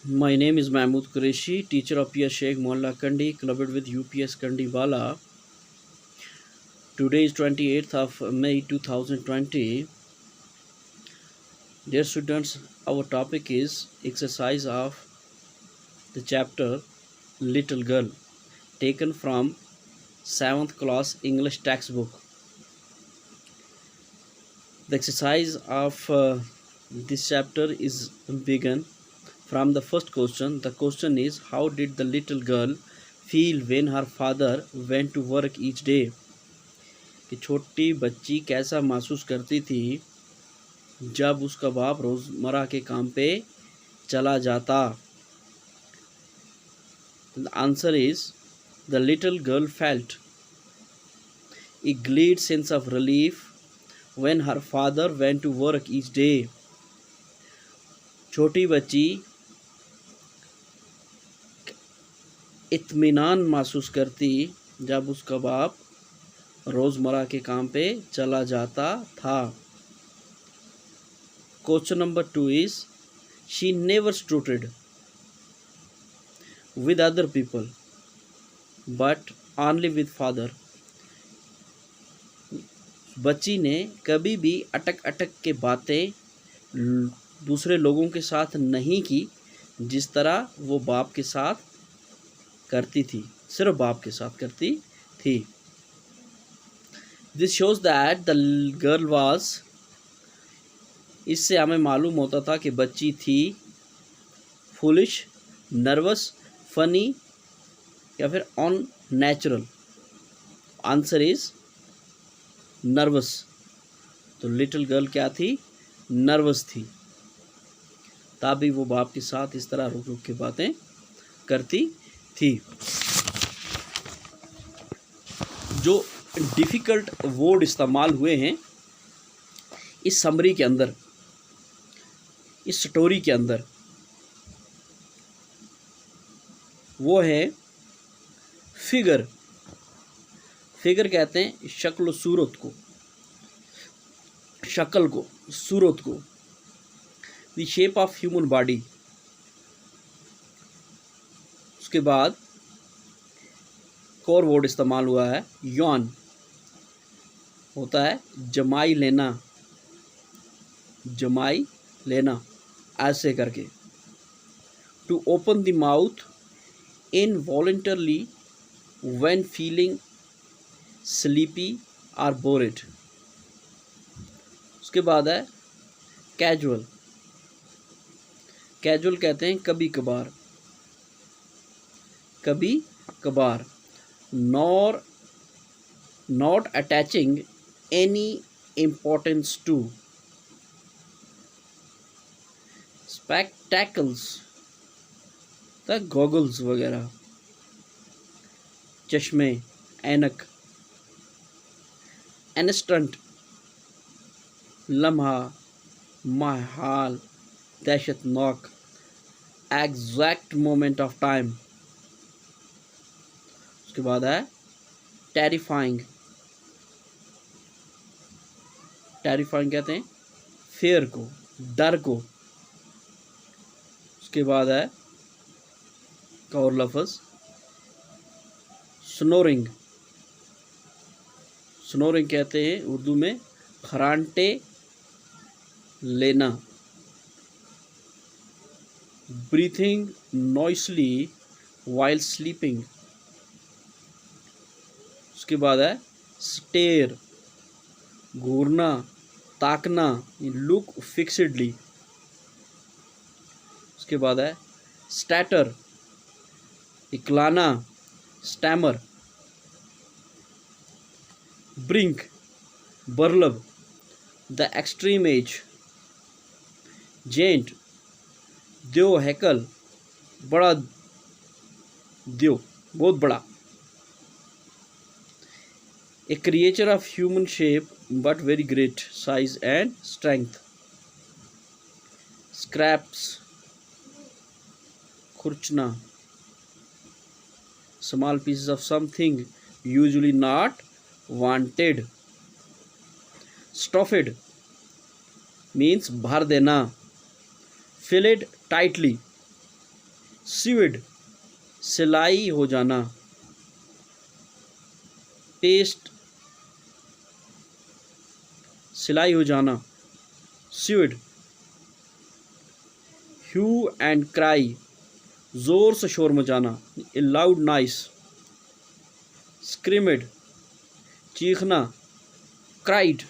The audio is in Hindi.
My name is Mahmood Qureshi, teacher of PS Sheikh Mohalla Kandi, clubbed with UPS Kandiwala. Today is 28th of May 2020. Dear students, our topic is exercise of the chapter Little Girl, taken from 7th class English textbook. The exercise of this chapter is begun from the first question. The question is, how did the little girl feel when her father went to work each day? कि छोटी बच्ची कैसा महसूस करती थी जब उसका बाप रोज़मर्रा के काम पे चला जाता. The answer is, the little girl felt a glad sense of relief when her father went to work each day. छोटी बच्ची इत्मीनान महसूस करती जब उसका बाप रोज़मर्रा के काम पे चला जाता था. Question number 2 is, she never strutted with other people but only with father. बच्ची ने कभी भी अटक अटक के बातें दूसरे लोगों के साथ नहीं की जिस तरह वो बाप के साथ करती थी, सिर्फ बाप के साथ करती थी. This shows that the girl was, इससे हमें मालूम होता था कि बच्ची थी फूलिश, नर्वस, फनी या फिर अननेचुरल. Answer is nervous. तो लिटिल गर्ल क्या थी? नर्वस थी. तभी वो बाप के साथ इस तरह रुक रुक के बातें करती थी. जो डिफ़िकल्ट वर्ड इस्तेमाल हुए हैं इस समरी के अंदर, इस स्टोरी के अंदर, वो है फिगर. फिगर कहते हैं शक्ल सूरत को, शक्ल को, सूरत को. The shape of human body. उसके बाद कोर वर्ड इस्तेमाल हुआ है यॉन, होता है जमाई लेना, जमाई लेना ऐसे करके. To open the mouth involuntarily when feeling sleepy और बोरेड. उसके बाद है कैजुअल. कैजुअल कहते हैं कभी कभार, कभी कभार. Nor not attaching any importance to. Spectacles, the goggles वगैरह, चश्मे, ऐनक. इंस्टेंट, लम्हा, माहाल, दहशतनाक. Exact moment of time. उसके बाद है टेरिफाइंग. टेरिफाइंग कहते हैं फेयर को, डर को. उसके बाद है एक और लफ्ज़ स्नोरिंग. स्नोरिंग कहते हैं उर्दू में खरांटे लेना. Breathing नॉइसली while sleeping. उसके बाद है स्टेयर, घूरना, ताकना, लुक फिक्सडली. उसके बाद है स्टैटर, इकलाना, स्टैमर. ब्रिंक, बर्लब, द एक्सट्रीम एज. जेंट, द्यो हैकल, बड़ा द्यो, बहुत बड़ा. A creature of human shape but very great size and strength. Scraps, खुरचना. Small pieces of something usually not wanted. Stuffed means भर देना. Filled tightly. सीविड सिलाई हो जाना, पेस्ट सिलाई हो जाना, सीविड। ह्यू एंड क्राई जोर से शोर मचाना, ए लाउड नॉइस। स्क्रीमिड चीखना, क्राइड